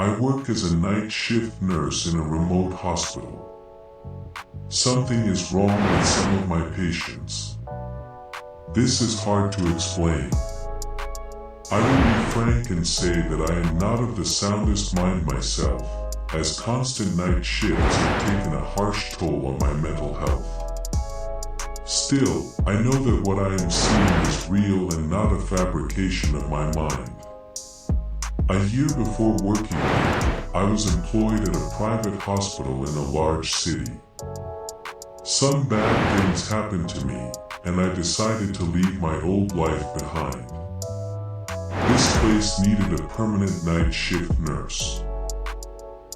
I work as a night shift nurse in a remote hospital. Something is wrong with some of my patients. This is hard to explain. I will be frank and say that I am not of the soundest mind myself, as constant night shifts have taken a harsh toll on my mental health. Still, I know that what I am seeing is real and not a fabrication of my mind. A year before working here, I was employed at a private hospital in a large city. Some bad things happened to me, and I decided to leave my old life behind. This place needed a permanent night shift nurse.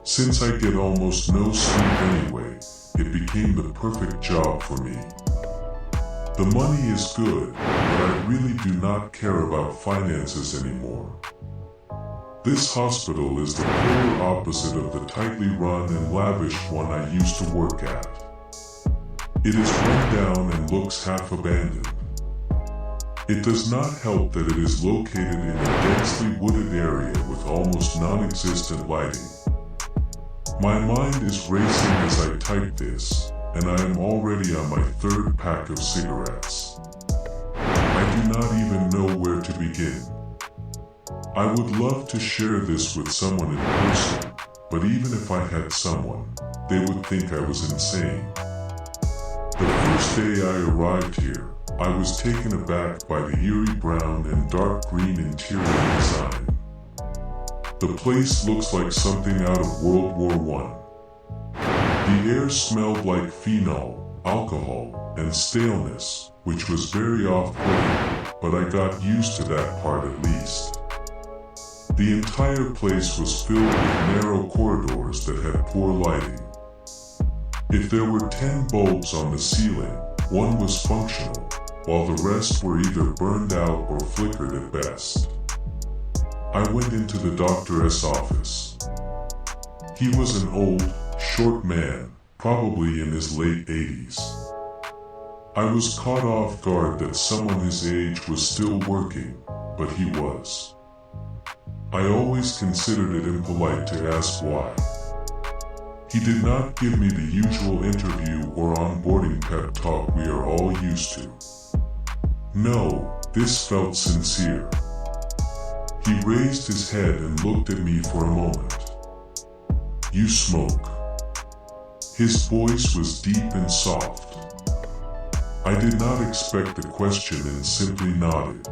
Since I get almost no sleep anyway, it became the perfect job for me. The money is good, but I really do not care about finances anymore. This hospital is the polar opposite of the tightly run and lavish one I used to work at. It is run down and looks half abandoned. It does not help that it is located in a densely wooded area with almost non-existent lighting. My mind is racing as I type this, and I am already on my third pack of cigarettes. I do not even know where to begin. I would love to share this with someone in person, but even if I had someone, they would think I was insane. The first day I arrived here, I was taken aback by the eerie brown and dark green interior design. The place looks like something out of World War I. The air smelled like phenol, alcohol, and staleness, which was very off-putting, but I got used to that part at least. The entire place was filled with narrow corridors that had poor lighting. If there were 10 bulbs on the ceiling, one was functional, while the rest were either burned out or flickered at best. I went into the doctor's office. He was an old, short man, probably in his late 80s. I was caught off guard that someone his age was still working, but he was. I always considered it impolite to ask why. He did not give me the usual interview or onboarding pep talk we are all used to. No, this felt sincere. He raised his head and looked at me for a moment. "You smoke." His voice was deep and soft. I did not expect the question and simply nodded.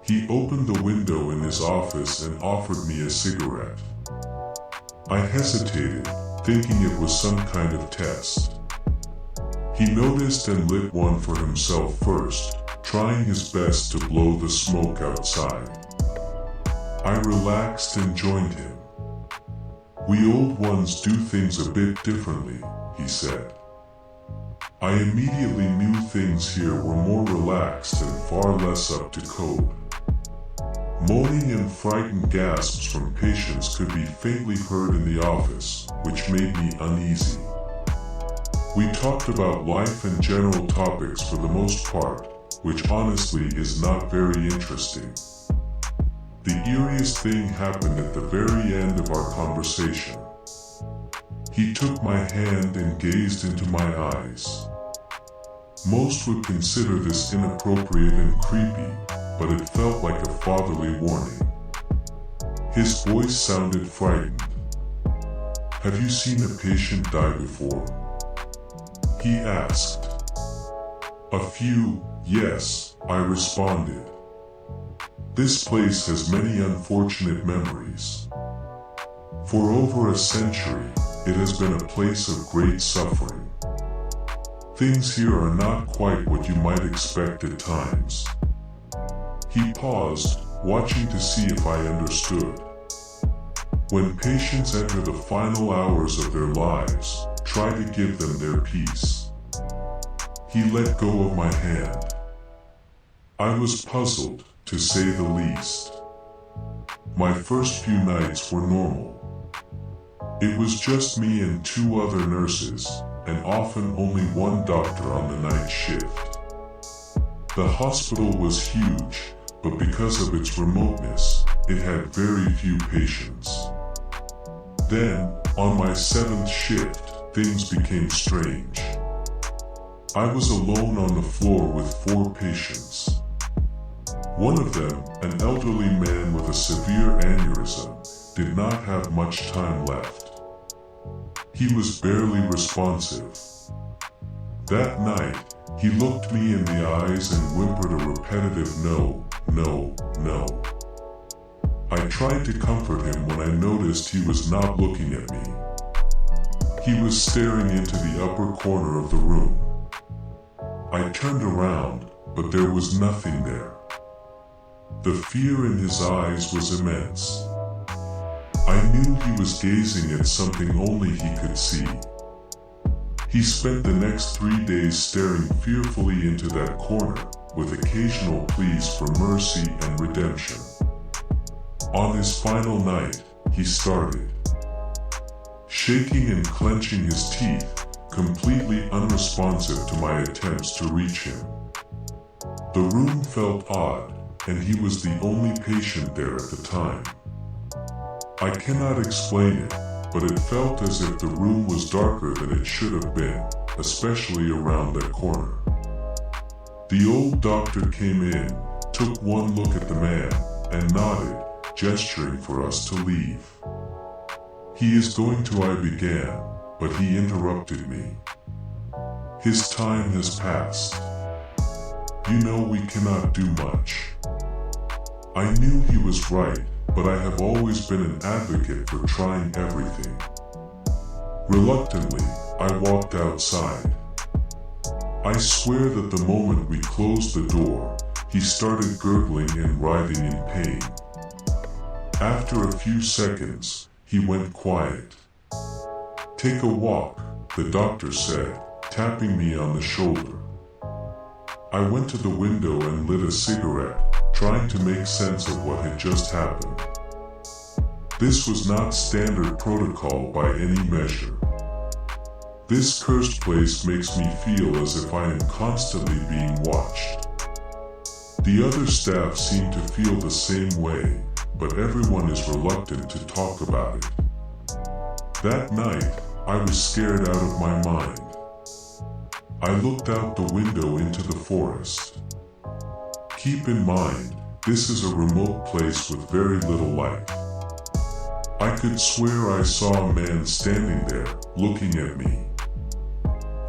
He opened the window in his office and offered me a cigarette. I hesitated, thinking it was some kind of test. He noticed and lit one for himself first, trying his best to blow the smoke outside. I relaxed and joined him. "We old ones do things a bit differently," he said. I immediately knew things here were more relaxed and far less up to code. Moaning and frightened gasps from patients could be faintly heard in the office, which made me uneasy. We talked about life and general topics for the most part, which honestly is not very interesting. The eeriest thing happened at the very end of our conversation. He took my hand and gazed into my eyes. Most would consider this inappropriate and creepy, but it felt like a fatherly warning. His voice sounded frightened. "Have you seen a patient die before?" he asked. "A few, yes," I responded. "This place has many unfortunate memories. For over a century, it has been a place of great suffering. Things here are not quite what you might expect at times." He paused, watching to see if I understood. "When patients enter the final hours of their lives, try to give them their peace." He let go of my hand. I was puzzled, to say the least. My first few nights were normal. It was just me and 2 other nurses, and often only one doctor on the night shift. The hospital was huge, but because of its remoteness, it had very few patients. Then, on my 7th shift, things became strange. I was alone on the floor with 4 patients. One of them, an elderly man with a severe aneurysm, did not have much time left. He was barely responsive. That night, he looked me in the eyes and whimpered a repetitive no, no, no. I tried to comfort him when I noticed he was not looking at me. He was staring into the upper corner of the room. I turned around, but there was nothing there. The fear in his eyes was immense. I knew he was gazing at something only he could see. He spent the next 3 days staring fearfully into that corner, with occasional pleas for mercy and redemption. On his final night, he started shaking and clenching his teeth, completely unresponsive to my attempts to reach him. The room felt odd, and he was the only patient there at the time. I cannot explain it, but it felt as if the room was darker than it should have been, especially around that corner. The old doctor came in, took one look at the man, and nodded, gesturing for us to leave. "He is going to," I began, but he interrupted me. "His time has passed. You know we cannot do much." I knew he was right, but I have always been an advocate for trying everything. Reluctantly, I walked outside. I swear that the moment we closed the door, he started gurgling and writhing in pain. After a few seconds, he went quiet. "Take a walk," the doctor said, tapping me on the shoulder. I went to the window and lit a cigarette, trying to make sense of what had just happened. This was not standard protocol by any measure. This cursed place makes me feel as if I am constantly being watched. The other staff seem to feel the same way, but everyone is reluctant to talk about it. That night, I was scared out of my mind. I looked out the window into the forest. Keep in mind, this is a remote place with very little light. I could swear I saw a man standing there, looking at me.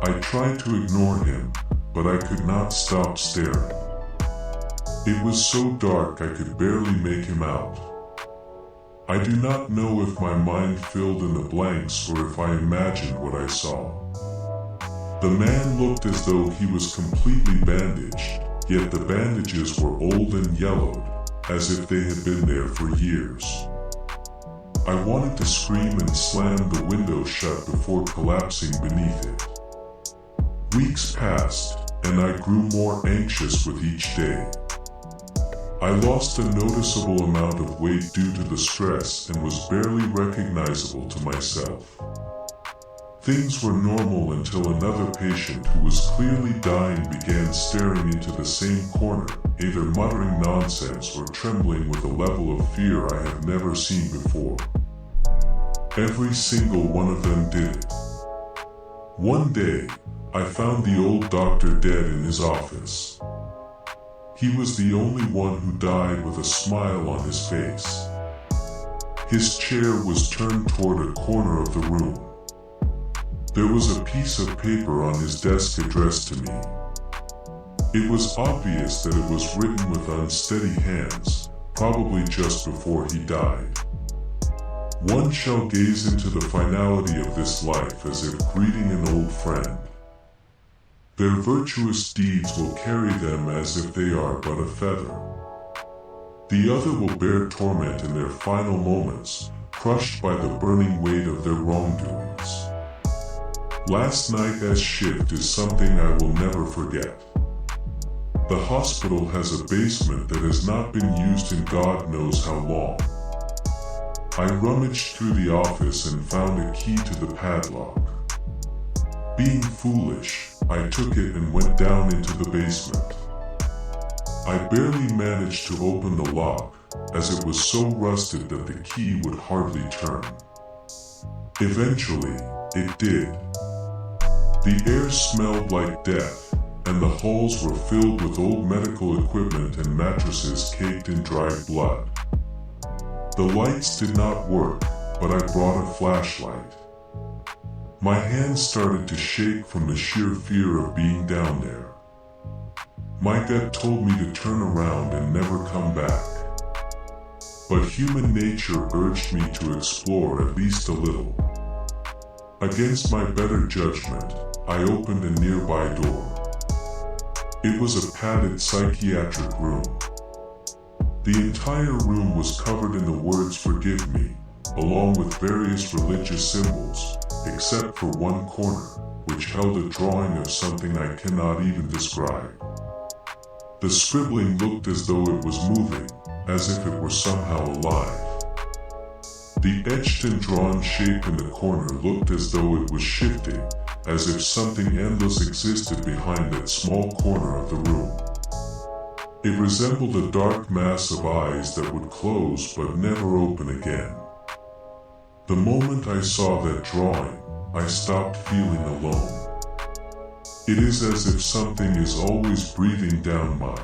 I tried to ignore him, but I could not stop staring. It was so dark I could barely make him out. I do not know if my mind filled in the blanks or if I imagined what I saw. The man looked as though he was completely bandaged, yet the bandages were old and yellowed, as if they had been there for years. I wanted to scream and slam the window shut before collapsing beneath it. Weeks passed, and I grew more anxious with each day. I lost a noticeable amount of weight due to the stress and was barely recognizable to myself. Things were normal until another patient who was clearly dying began staring into the same corner, either muttering nonsense or trembling with a level of fear I have never seen before. Every single one of them did it. One day, I found the old doctor dead in his office. He was the only one who died with a smile on his face. His chair was turned toward a corner of the room. There was a piece of paper on his desk addressed to me. It was obvious that it was written with unsteady hands, probably just before he died. "One shall gaze into the finality of this life as if greeting an old friend. Their virtuous deeds will carry them as if they are but a feather. The other will bear torment in their final moments, crushed by the burning weight of their wrongdoings." Last night as shift is something I will never forget. The hospital has a basement that has not been used in God knows how long. I rummaged through the office and found a key to the padlock. Being foolish, I took it and went down into the basement. I barely managed to open the lock, as it was so rusted that the key would hardly turn. Eventually, it did. The air smelled like death, and the halls were filled with old medical equipment and mattresses caked in dried blood. The lights did not work, but I brought a flashlight. My hands started to shake from the sheer fear of being down there. My gut told me to turn around and never come back. But human nature urged me to explore at least a little. Against my better judgment, I opened a nearby door. It was a padded psychiatric room. The entire room was covered in the words "Forgive me," along with various religious symbols, except for one corner, which held a drawing of something I cannot even describe. The scribbling looked as though it was moving, as if it were somehow alive. The etched and drawn shape in the corner looked as though it was shifting, as if something endless existed behind that small corner of the room. It resembled a dark mass of eyes that would close but never open again. The moment I saw that drawing, I stopped feeling alone. It is as if something is always breathing down my